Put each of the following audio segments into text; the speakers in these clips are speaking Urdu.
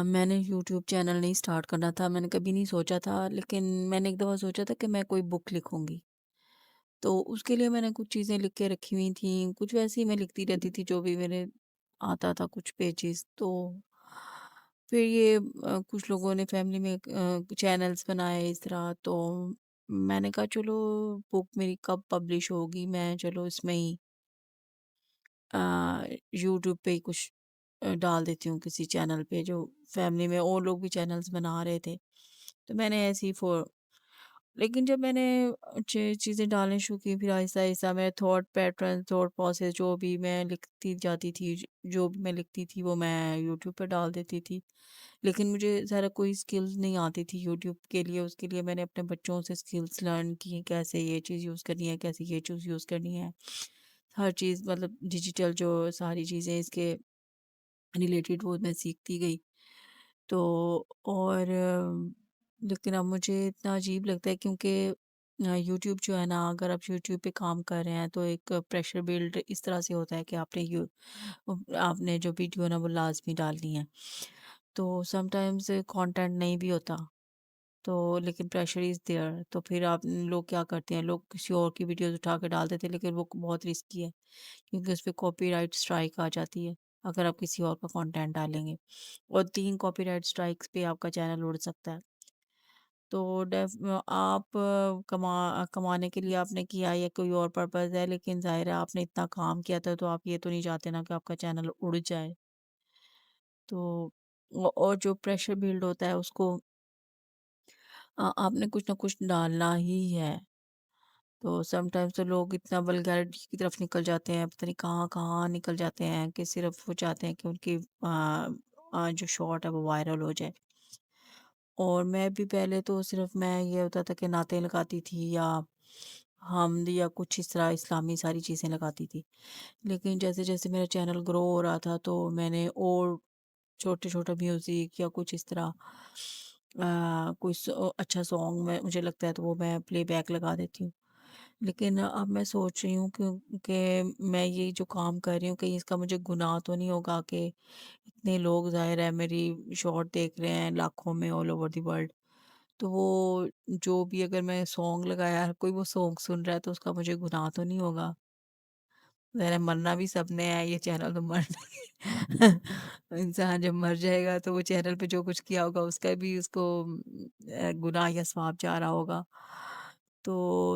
میں نے یوٹیوب چینل نہیں اسٹارٹ کرنا تھا، میں نے کبھی نہیں سوچا تھا، لیکن میں نے ایک دفعہ سوچا تھا کہ میں کوئی بک لکھوں گی۔ تو اس کے لیے میں نے کچھ چیزیں لکھ کے رکھی ہوئی تھیں، کچھ ویسے ہی میں لکھتی رہتی تھی جو بھی میرے آتا تھا کچھ پیجز۔ تو پھر یہ کچھ لوگوں نے فیملی میں چینلز بنائے اس طرح، تو میں نے کہا چلو بک میری کب پبلش ہوگی، میں چلو اس میں ہی یوٹیوب پہ ہی کچھ ڈال دیتی ہوں کسی چینل پہ جو فیملی میں اور لوگ بھی چینلز بنا رہے تھے، تو میں نے ایسی لیکن جب میں نے چیزیں ڈالنے شروع کی، پھر آہستہ آہستہ میں تھاٹ پیٹرن، تھاٹ پروسیس جو بھی میں لکھتی جاتی تھی، جو بھی میں لکھتی تھی وہ میں یوٹیوب پہ ڈال دیتی تھی۔ لیکن مجھے ذرا کوئی سکلز نہیں آتی تھی یوٹیوب کے لیے، اس کے لیے میں نے اپنے بچوں سے سکلز لرن کی، کیسے یہ چیز یوز کرنی ہے، کیسے یہ چیز یوز کرنی ہے، ہر چیز مطلب ڈیجیٹل جو ساری چیزیں اس کے ریلیٹڈ وہ میں سیکھتی گئی۔ تو اور لیکن اب مجھے اتنا عجیب لگتا ہے کیونکہ یوٹیوب جو ہے نا، اگر آپ یوٹیوب پہ کام کر رہے ہیں تو ایک پریشر بلڈ اس طرح سے ہوتا ہے کہ آپ نے جو ویڈیو نا وہ لازمی ڈالنی ہے، تو سم ٹائمز کانٹینٹ نہیں بھی ہوتا، تو لیکن پریشر از دیئر، تو پھر آپ لوگ کیا کرتے ہیں، لوگ کسی اور کی ویڈیوز اٹھا کے ڈال دیتے ہیں، لیکن وہ بہت رسکی ہے کیونکہ اس پہ کاپی رائٹ اسٹرائک آ جاتی ہے اگر آپ کسی اور کا کانٹینٹ ڈالیں گے، اور 3 کاپی رائٹ اسٹرائکس پہ آپ کا چینل اڑ سکتا ہے۔ تو آپ کمانے کے لیے آپ نے کیا یا کوئی اور پرپز ہے، لیکن ظاہر ہے آپ نے اتنا کام کیا تھا تو آپ یہ تو نہیں چاہتے نا کہ آپ کا چینل اڑ جائے۔ تو اور جو پریشر بلڈ ہوتا ہے اس کو آپ نے کچھ نہ کچھ ڈالنا ہی ہے۔ تو سم ٹائمز تو لوگ اتنا ولگیرٹی کی طرف نکل جاتے ہیں، پتہ نہیں کہاں کہاں نکل جاتے ہیں کہ صرف وہ چاہتے ہیں کہ ان کی جو شارٹ ہے وہ وائرل ہو جائے۔ اور میں بھی پہلے تو صرف میں یہ ہوتا تھا کہ نعتیں لگاتی تھی یا حمد یا کچھ اس طرح اسلامی ساری چیزیں لگاتی تھی، لیکن جیسے جیسے میرا چینل گرو ہو رہا تھا تو میں نے اور چھوٹے چھوٹا میوزک یا کچھ اس طرح کوئی اچھا سانگ میں مجھے لگتا ہے تو وہ میں پلے بیک لگا دیتی ہوں۔ لیکن اب میں سوچ رہی ہوں کہ میں یہ جو کام کر رہی ہوں کہیں اس کا مجھے گناہ تو نہیں ہوگا کہ اتنے لوگ ظاہر ہے میری شارٹ دیکھ رہے ہیں لاکھوں میں آل اوور دی ورلڈ، تو وہ جو بھی اگر میں سانگ لگایا ہر کوئی وہ سانگ سن رہا ہے تو اس کا مجھے گناہ تو نہیں ہوگا؟ ظاہر ہے مرنا بھی سب نے ہے، یہ چینل تو مرنا انسان جب مر جائے گا تو وہ چینل پہ جو کچھ کیا ہوگا اس کا بھی اس کو گناہ یا ثواب جا رہا ہوگا۔ تو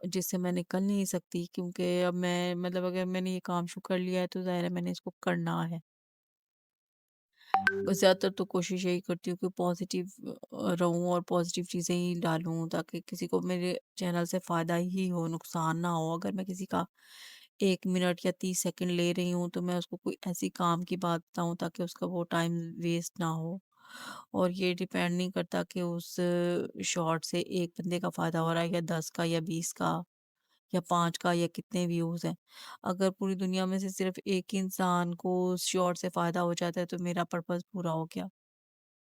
جس سے میں نکل نہیں سکتی، کیونکہ اب میں مطلب اگر میں نے یہ کام شروع کر لیا ہے تو ظاہر ہے میں نے اس کو کرنا ہے۔ بس زیادہ تر تو کوشش یہی کرتی ہوں کہ پازیٹیو رہوں اور پازیٹیو چیزیں ہی ڈالوں تاکہ کسی کو میرے چینل سے فائدہ ہی ہو، نقصان نہ ہو۔ اگر میں کسی کا 1 منٹ یا 30 سیکنڈ لے رہی ہوں تو میں اس کو کوئی ایسی کام کی بات بتاؤں تاکہ اس کا وہ ٹائم ویسٹ نہ ہو، اور یہ ڈیپینڈ نہیں کرتا کہ اس شارٹ سے ایک بندے کا فائدہ ہو رہا ہے یا 10 کا یا 20 کا یا 5 کا یا کتنے ویوز ہیں۔ اگر پوری دنیا میں سے صرف ایک ہی انسان کو اس شارٹ سے فائدہ ہو جاتا ہے تو میرا پرپز پورا ہو گیا۔